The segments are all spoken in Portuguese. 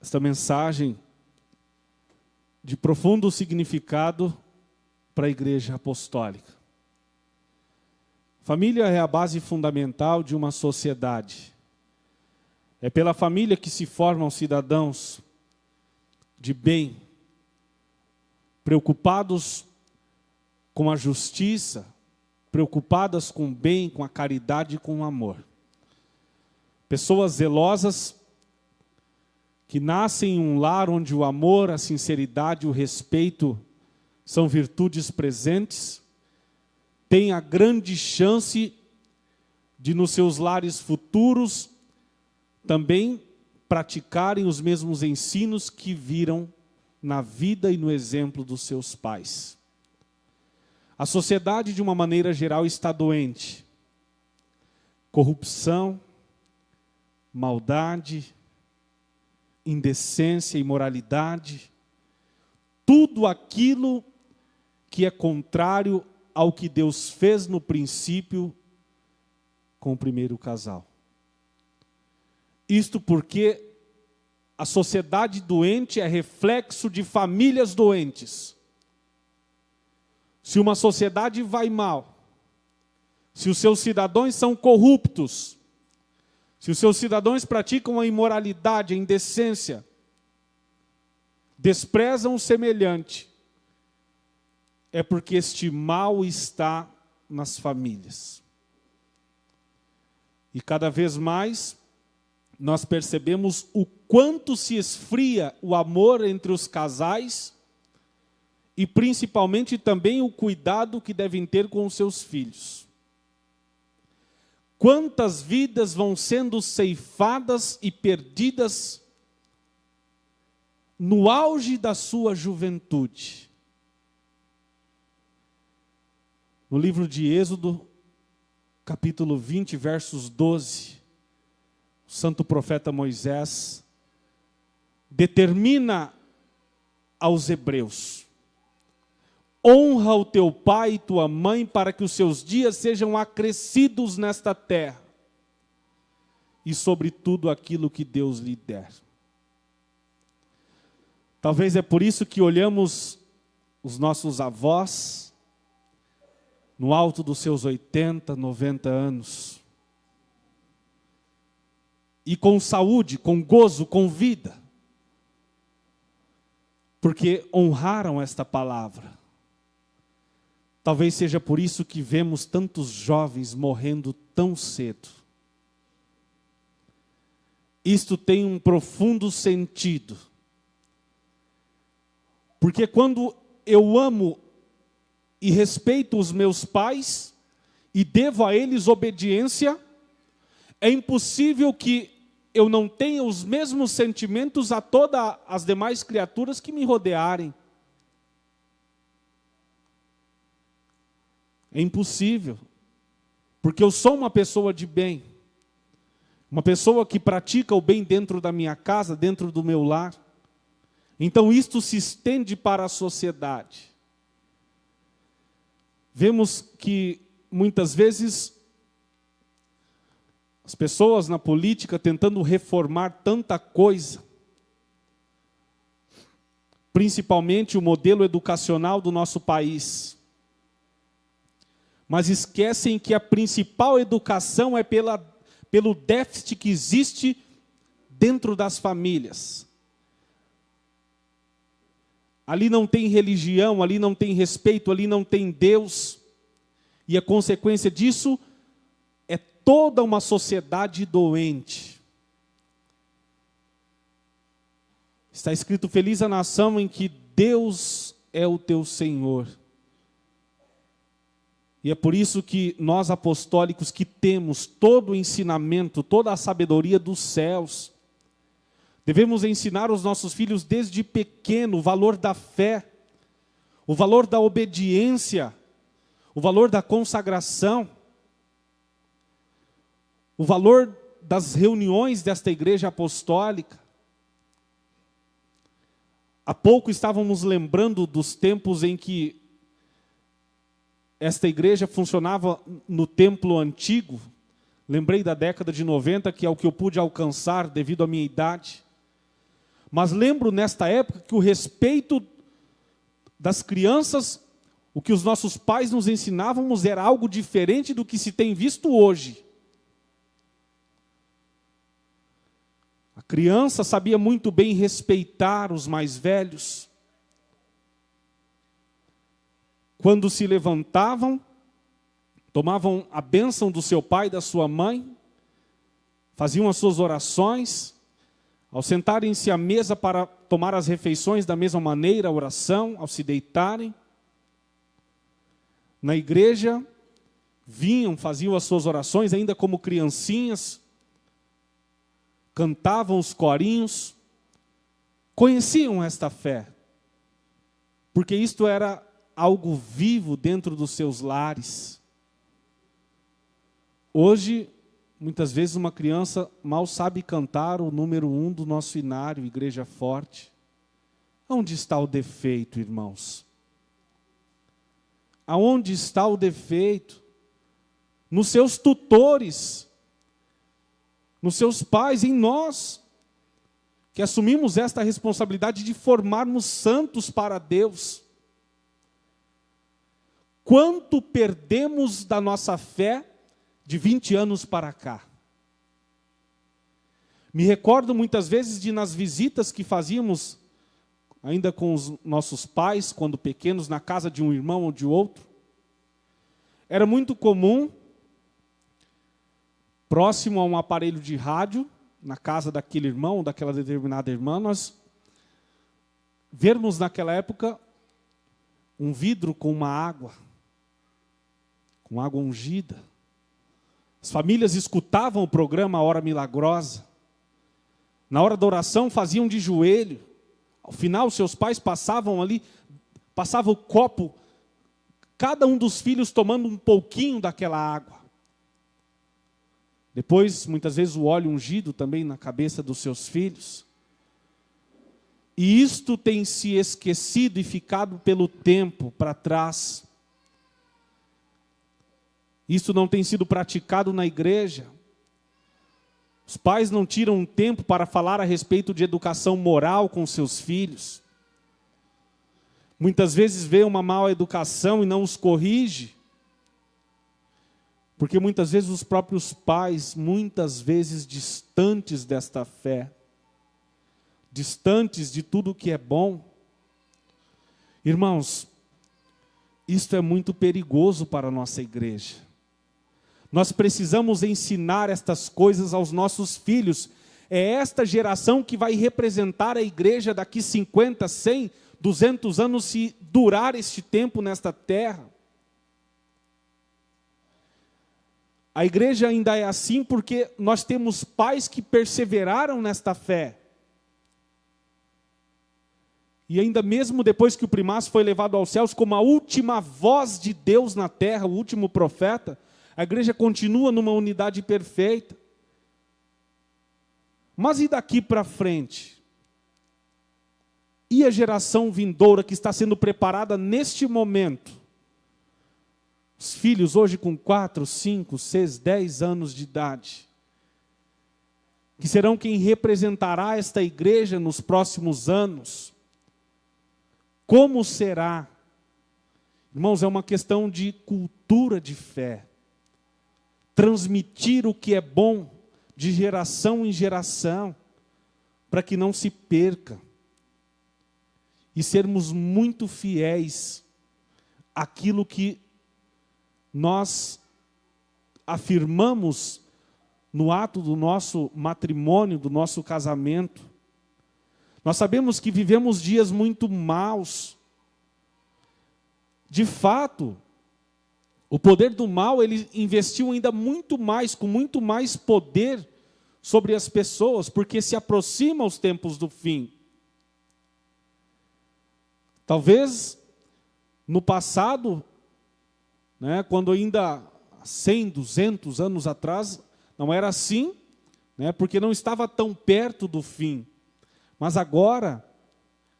esta mensagem de profundo significado para a Igreja Apostólica. Família é a base fundamental de uma sociedade. É pela família que se formam cidadãos de bem, preocupados com a justiça, preocupadas com o bem, com a caridade e com o amor. Pessoas zelosas que nascem em um lar onde o amor, a sinceridade e o respeito são virtudes presentes, têm a grande chance de, nos seus lares futuros, também praticarem os mesmos ensinos que viram na vida e no exemplo dos seus pais. A sociedade, de uma maneira geral, está doente. Corrupção, maldade, indecência, imoralidade, tudo aquilo que é contrário ao que Deus fez no princípio com o primeiro casal. Isto porque a sociedade doente é reflexo de famílias doentes. Se uma sociedade vai mal, se os seus cidadãos são corruptos, se os seus cidadãos praticam a imoralidade, a indecência, desprezam o semelhante, é porque este mal está nas famílias. E cada vez mais nós percebemos o quanto se esfria o amor entre os casais e principalmente também o cuidado que devem ter com os seus filhos. Quantas vidas vão sendo ceifadas e perdidas no auge da sua juventude. No livro de Êxodo, capítulo 20, versos 12, o santo profeta Moisés determina aos hebreus: honra o teu pai e tua mãe para que os seus dias sejam acrescidos nesta terra e sobre tudo aquilo que Deus lhe der. Talvez é por isso que olhamos os nossos avós no alto dos seus 80, 90 anos e com saúde, com gozo, com vida, porque honraram esta palavra. Talvez seja por isso que vemos tantos jovens morrendo tão cedo. Isto tem um profundo sentido. Porque quando eu amo e respeito os meus pais e devo a eles obediência, é impossível que eu não tenha os mesmos sentimentos a todas as demais criaturas que me rodearem. É impossível, porque eu sou uma pessoa de bem, uma pessoa que pratica o bem dentro da minha casa, dentro do meu lar. Então isto se estende para a sociedade. Vemos que muitas vezes as pessoas na política tentando reformar tanta coisa, principalmente o modelo educacional do nosso país, mas esquecem que a principal educação é pelo déficit que existe dentro das famílias. Ali não tem religião, ali não tem respeito, ali não tem Deus. E a consequência disso é toda uma sociedade doente. Está escrito: feliz a nação em que Deus é o teu Senhor. E é por isso que nós apostólicos que temos todo o ensinamento, toda a sabedoria dos céus, devemos ensinar os nossos filhos desde pequeno o valor da fé, o valor da obediência, o valor da consagração, o valor das reuniões desta igreja apostólica. Há pouco estávamos lembrando dos tempos em que esta igreja funcionava no templo antigo. Lembrei da década de 90, que é o que eu pude alcançar devido à minha idade. Mas lembro nesta época que o respeito das crianças, o que os nossos pais nos ensinávamos era algo diferente do que se tem visto hoje. A criança sabia muito bem respeitar os mais velhos. Quando se levantavam, tomavam a bênção do seu pai e da sua mãe, faziam as suas orações, ao sentarem-se à mesa para tomar as refeições da mesma maneira, a oração, ao se deitarem. Na igreja, vinham, faziam as suas orações, ainda como criancinhas, cantavam os corinhos, conheciam esta fé, porque isto era algo vivo dentro dos seus lares. Hoje, muitas vezes uma criança mal sabe cantar o número 1 do nosso inário, Igreja Forte. Onde está o defeito, irmãos? Aonde está o defeito? Nos seus tutores, nos seus pais, em nós, que assumimos esta responsabilidade de formarmos santos para Deus. Quanto perdemos da nossa fé de 20 anos para cá? Me recordo muitas vezes de nas visitas que fazíamos, ainda com os nossos pais, quando pequenos, na casa de um irmão ou de outro. Era muito comum, próximo a um aparelho de rádio, na casa daquele irmão ou daquela determinada irmã, nós vermos naquela época um vidro com uma água, com água ungida. As famílias escutavam o programa A Hora Milagrosa. Na hora da oração faziam de joelho. Ao final, seus pais passavam ali, passavam o copo, cada um dos filhos tomando um pouquinho daquela água. Depois, muitas vezes, o óleo ungido também na cabeça dos seus filhos. E isto tem se esquecido e ficado pelo tempo para trás. Isso não tem sido praticado na igreja. Os pais não tiram um tempo para falar a respeito de educação moral com seus filhos. Muitas vezes vê uma má educação e não os corrige. Porque muitas vezes os próprios pais, muitas vezes distantes desta fé, distantes de tudo que é bom. Irmãos, isto é muito perigoso para a nossa igreja. Nós precisamos ensinar estas coisas aos nossos filhos. É esta geração que vai representar a igreja daqui 50, 100, 200 anos, se durar este tempo nesta terra. A igreja ainda é assim porque nós temos pais que perseveraram nesta fé. E ainda mesmo depois que o primaço foi levado aos céus como a última voz de Deus na terra, o último profeta, a igreja continua numa unidade perfeita. Mas e daqui para frente? E a geração vindoura que está sendo preparada neste momento? Os filhos hoje com 4, 5, 6, 10 anos de idade, que serão quem representará esta igreja nos próximos anos. Como será? Irmãos, é uma questão de cultura de fé. Transmitir o que é bom de geração em geração, para que não se perca. E sermos muito fiéis àquilo que nós afirmamos no ato do nosso matrimônio, do nosso casamento. Nós sabemos que vivemos dias muito maus. De fato, o poder do mal, ele investiu ainda muito mais, com muito mais poder sobre as pessoas, porque se aproxima os tempos do fim. Talvez no passado, quando ainda 100, 200 anos atrás, não era assim, porque não estava tão perto do fim. Mas agora,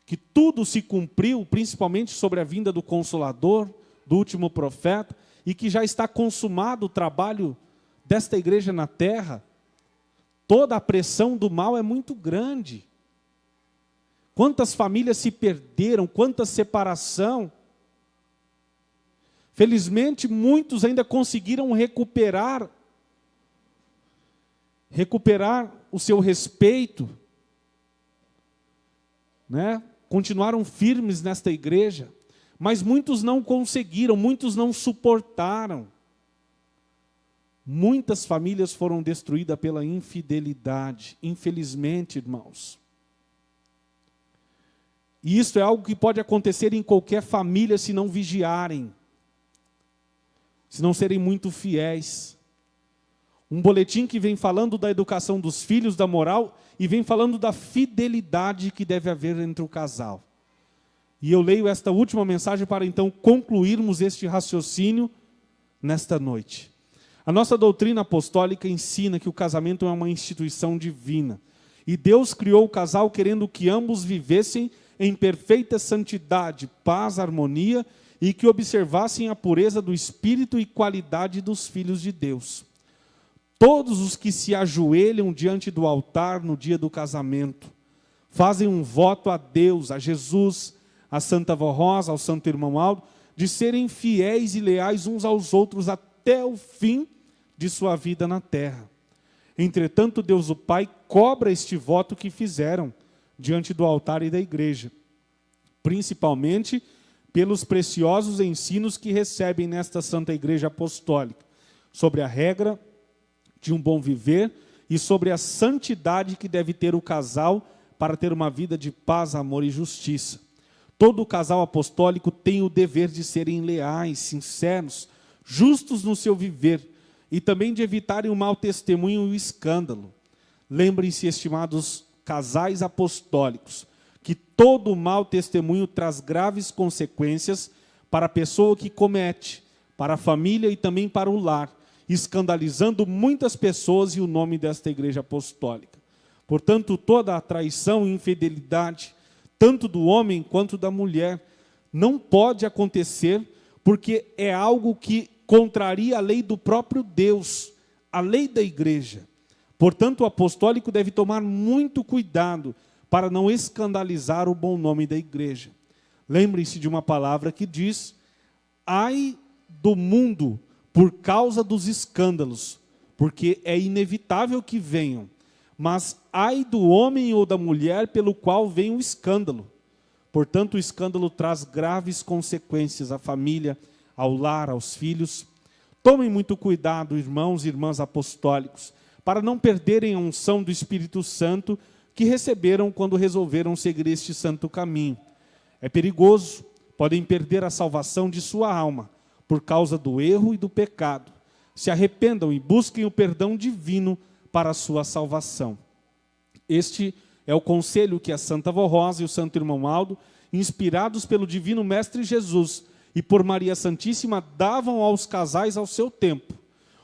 que tudo se cumpriu, principalmente sobre a vinda do Consolador, do último profeta, e que já está consumado o trabalho desta igreja na terra, toda a pressão do mal é muito grande. Quantas famílias se perderam, quanta separação. Felizmente, muitos ainda conseguiram recuperar o seu respeito, né? Continuaram firmes nesta igreja, mas muitos não conseguiram, muitos não suportaram. Muitas famílias foram destruídas pela infidelidade, infelizmente, irmãos. E isso é algo que pode acontecer em qualquer família se não vigiarem, se não serem muito fiéis. Um boletim que vem falando da educação dos filhos, da moral, e vem falando da fidelidade que deve haver entre o casal. E eu leio esta última mensagem para então concluirmos este raciocínio nesta noite. A nossa doutrina apostólica ensina que o casamento é uma instituição divina. E Deus criou o casal querendo que ambos vivessem em perfeita santidade, paz, harmonia, e que observassem a pureza do espírito e qualidade dos filhos de Deus. Todos os que se ajoelham diante do altar no dia do casamento, fazem um voto a Deus, a Jesus, a Santa Vó Rosa, ao Santo Irmão Aldo, de serem fiéis e leais uns aos outros até o fim de sua vida na terra. Entretanto, Deus o Pai cobra este voto que fizeram diante do altar e da igreja, principalmente pelos preciosos ensinos que recebem nesta Santa Igreja Apostólica, sobre a regra de um bom viver e sobre a santidade que deve ter o casal para ter uma vida de paz, amor e justiça. Todo casal apostólico tem o dever de serem leais, sinceros, justos no seu viver e também de evitarem o mau testemunho e o escândalo. Lembrem-se, estimados casais apostólicos, que todo mau testemunho traz graves consequências para a pessoa que comete, para a família e também para o lar, escandalizando muitas pessoas e o nome desta igreja apostólica. Portanto, toda a traição e infidelidade, tanto do homem quanto da mulher, não pode acontecer, porque é algo que contraria a lei do próprio Deus, a lei da igreja. Portanto, o apostólico deve tomar muito cuidado para não escandalizar o bom nome da igreja. Lembrem-se de uma palavra que diz: ai do mundo por causa dos escândalos, porque é inevitável que venham, mas ai do homem ou da mulher pelo qual vem o escândalo. Portanto, o escândalo traz graves consequências à família, ao lar, aos filhos. Tomem muito cuidado, irmãos e irmãs apostólicos, para não perderem a unção do Espírito Santo que receberam quando resolveram seguir este santo caminho. É perigoso, podem perder a salvação de sua alma por causa do erro e do pecado. Se arrependam e busquem o perdão divino para a sua salvação. Este é o conselho que a Santa Vó Rosa e o Santo Irmão Aldo, inspirados pelo Divino Mestre Jesus e por Maria Santíssima, davam aos casais ao seu tempo.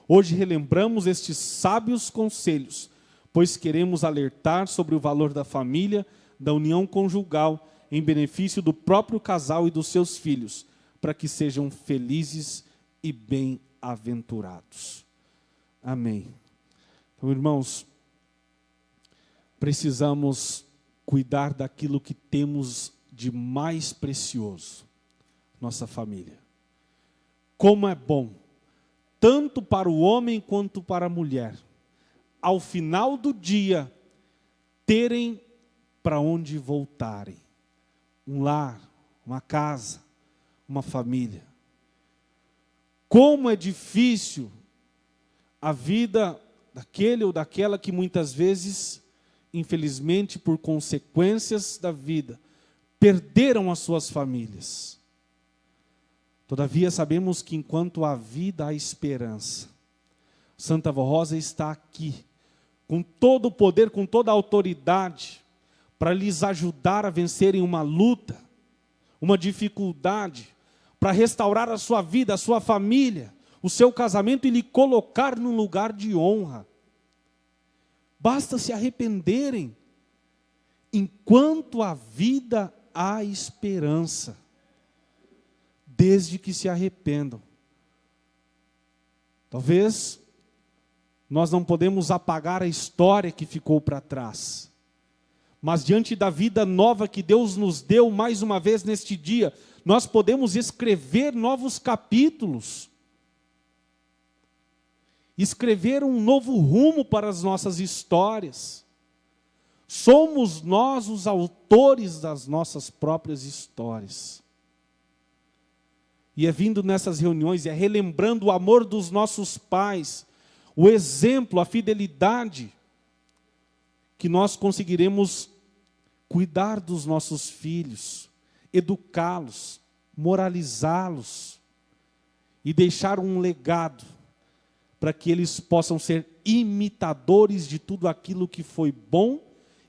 Hoje relembramos estes sábios conselhos, pois queremos alertar sobre o valor da família, da união conjugal, em benefício do próprio casal e dos seus filhos, para que sejam felizes e bem-aventurados. Amém. Então, irmãos, precisamos cuidar daquilo que temos de mais precioso, nossa família. Como é bom, tanto para o homem quanto para a mulher, ao final do dia, terem para onde voltarem. Um lar, uma casa, uma família. Como é difícil a vida daquele ou daquela que muitas vezes, infelizmente, por consequências da vida, perderam as suas famílias. Todavia, sabemos que enquanto há vida, há esperança. Santa Vó Rosa está aqui, com todo o poder, com toda a autoridade, para lhes ajudar a vencerem uma luta, uma dificuldade, para restaurar a sua vida, a sua família, o seu casamento e lhe colocar num lugar de honra. Basta se arrependerem. Enquanto há vida, há esperança. Desde que se arrependam. Talvez nós não podemos apagar a história que ficou para trás, Mas diante da vida nova que Deus nos deu mais uma vez neste dia, nós podemos escrever novos capítulos. Escrever um novo rumo para as nossas histórias. Somos nós os autores das nossas próprias histórias. E é vindo nessas reuniões, é relembrando o amor dos nossos pais, o exemplo, a fidelidade, que nós conseguiremos cuidar dos nossos filhos, educá-los, moralizá-los e deixar um legado para que eles possam ser imitadores de tudo aquilo que foi bom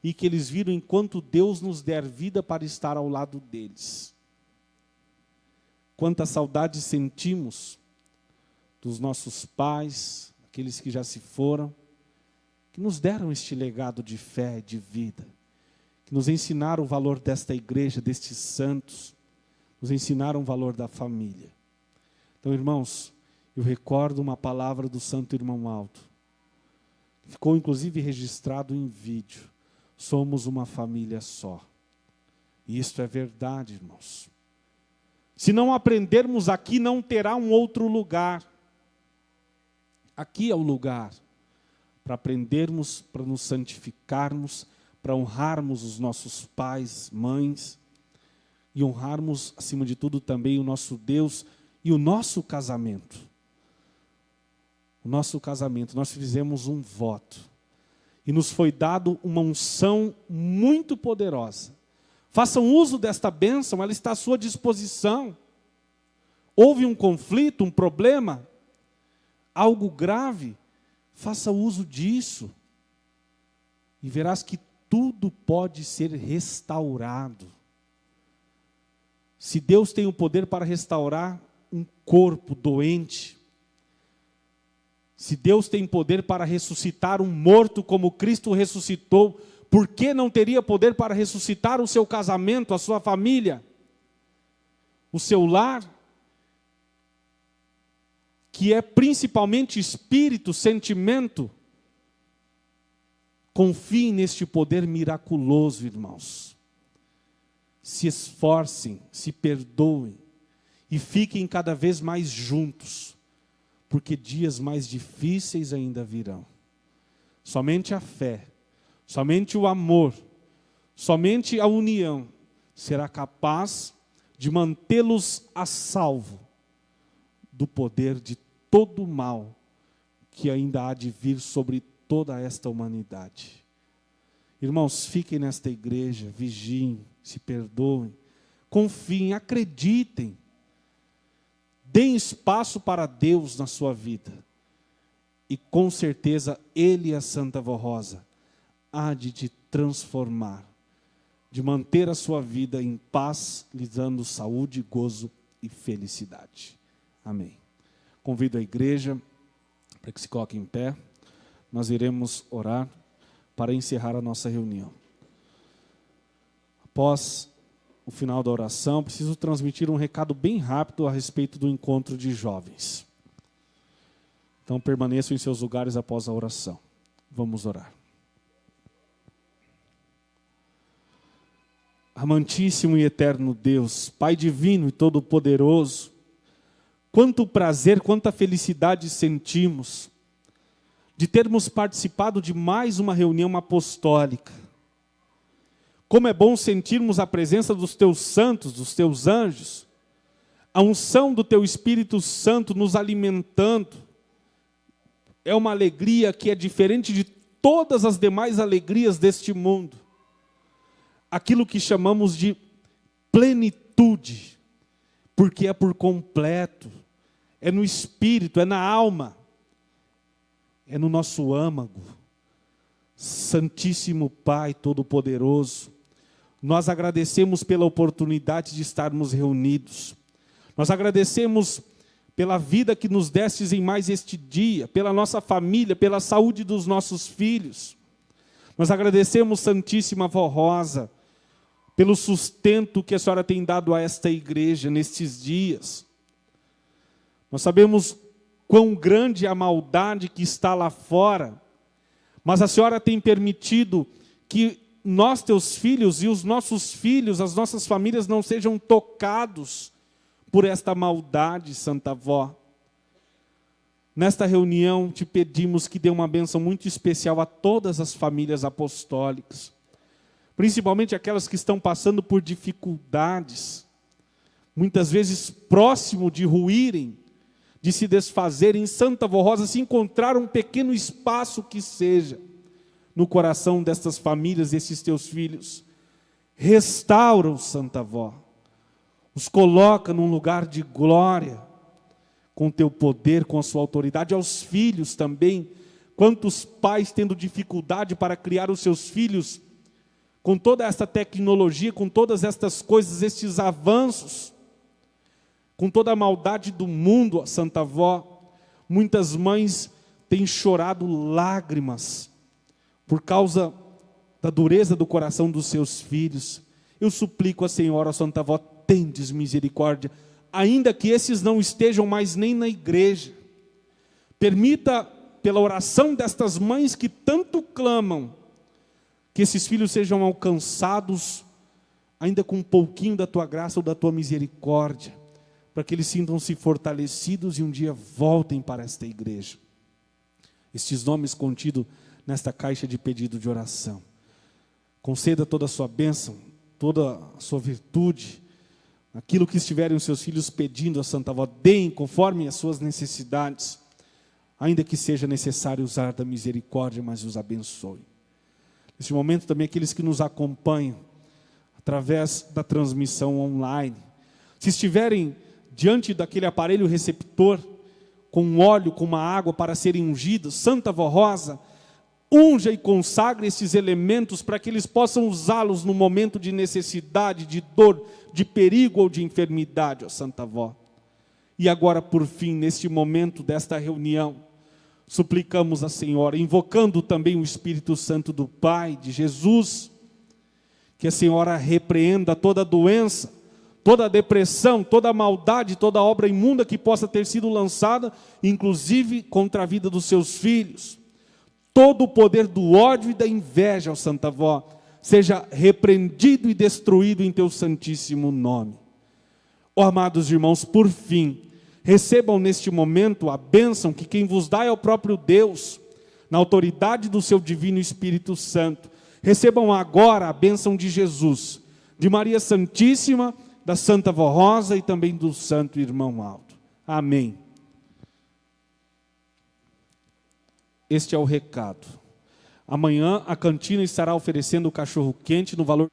e que eles viram enquanto Deus nos der vida para estar ao lado deles. Quanta saudade sentimos dos nossos pais, aqueles que já se foram, que nos deram este legado de fé, de vida, que nos ensinaram o valor desta igreja, destes santos, nos ensinaram o valor da família. Então, irmãos, eu recordo uma palavra do santo irmão Aldo, ficou inclusive registrado em vídeo: somos uma família só. E isto é verdade, irmãos. Se não aprendermos aqui, não terá um outro lugar. Aqui é o lugar para aprendermos, para nos santificarmos, para honrarmos os nossos pais, mães, e honrarmos, acima de tudo, também o nosso Deus e o nosso casamento. O nosso casamento, nós fizemos um voto, e nos foi dado uma unção muito poderosa. Façam uso desta bênção, ela está à sua disposição. Houve um conflito, um problema, algo grave, faça uso disso. E verás que tudo pode ser restaurado. Se Deus tem o poder para restaurar um corpo doente, se Deus tem poder para ressuscitar um morto como Cristo ressuscitou, por que não teria poder para ressuscitar o seu casamento, a sua família, o seu lar, que é principalmente espírito, sentimento? Confiem neste poder miraculoso, irmãos. Se esforcem, se perdoem e fiquem cada vez mais juntos, porque dias mais difíceis ainda virão. Somente a fé, somente o amor, somente a união será capaz de mantê-los a salvo do poder de todo o mal que ainda há de vir sobre toda esta humanidade. Irmãos, fiquem nesta igreja, vigiem, se perdoem, confiem, acreditem, deem espaço para Deus na sua vida, e com certeza Ele, a Santa Vó Rosa, há de te transformar, de manter a sua vida em paz, lhe dando saúde, gozo e felicidade. Amém. Convido a igreja para que se coloque em pé. Nós iremos orar para encerrar a nossa reunião. Após o final da oração, preciso transmitir um recado bem rápido a respeito do encontro de jovens. Então permaneçam em seus lugares após a oração. Vamos orar. Amantíssimo e eterno Deus, Pai divino e todo-poderoso, quanto prazer, quanta felicidade sentimos de termos participado de mais uma reunião apostólica. Como é bom sentirmos a presença dos teus santos, dos teus anjos, a unção do teu Espírito Santo nos alimentando. É uma alegria que é diferente de todas as demais alegrias deste mundo. Aquilo que chamamos de plenitude, porque é por completo, é no espírito, é na alma, é no nosso âmago. Santíssimo Pai Todo-Poderoso, nós agradecemos pela oportunidade de estarmos reunidos. Nós agradecemos pela vida que nos destes em mais este dia, pela nossa família, pela saúde dos nossos filhos. Nós agradecemos, Santíssima Vó Rosa, pelo sustento que a senhora tem dado a esta igreja nestes dias. Nós sabemos quão grande é a maldade que está lá fora, mas a senhora tem permitido que nós, teus filhos, e os nossos filhos, as nossas famílias não sejam tocados por esta maldade, Santa Avó. Nesta reunião, te pedimos que dê uma bênção muito especial a todas as famílias apostólicas, principalmente aquelas que estão passando por dificuldades, muitas vezes próximo de ruírem, de se desfazerem. Santa Avó Rosa, se encontrar um pequeno espaço que seja no coração destas famílias, desses teus filhos, restaura-os, Santa Avó, os coloca num lugar de glória, com o teu poder, com a sua autoridade. Aos filhos também, quantos pais tendo dificuldade para criar os seus filhos, com toda esta tecnologia, com todas estas coisas, estes avanços, com toda a maldade do mundo, Santa Avó, muitas mães têm chorado lágrimas, por causa da dureza do coração dos seus filhos. Eu suplico a Senhora, Santa Avó, tendes misericórdia, ainda que esses não estejam mais nem na igreja. Permita, pela oração destas mães que tanto clamam, que esses filhos sejam alcançados, ainda com um pouquinho da tua graça ou da tua misericórdia, para que eles sintam-se fortalecidos e um dia voltem para esta igreja. Estes nomes contidos nesta caixa de pedido de oração. Conceda toda a sua bênção, toda a sua virtude, aquilo que estiverem os seus filhos pedindo a Santa Avó, deem conforme as suas necessidades, ainda que seja necessário usar da misericórdia, mas os abençoe. Neste momento também aqueles que nos acompanham, através da transmissão online, se estiverem diante daquele aparelho receptor, com óleo, com uma água para serem ungidos, Santa Avó Rosa, unja e consagre esses elementos para que eles possam usá-los no momento de necessidade, de dor, de perigo ou de enfermidade, ó Santa Avó. E agora, por fim, neste momento desta reunião, suplicamos a Senhora, invocando também o Espírito Santo do Pai, de Jesus, que a Senhora repreenda toda doença, toda depressão, toda maldade, toda obra imunda que possa ter sido lançada, inclusive contra a vida dos seus filhos. Todo o poder do ódio e da inveja, ó Santa Avó, seja repreendido e destruído em teu santíssimo nome. Ó amados irmãos, por fim, recebam neste momento a bênção que quem vos dá é o próprio Deus, na autoridade do seu divino Espírito Santo. Recebam agora a bênção de Jesus, de Maria Santíssima, da Santa Avó Rosa e também do Santo Irmão Aldo. Amém. Este é o recado. Amanhã a cantina estará oferecendo o cachorro quente no valor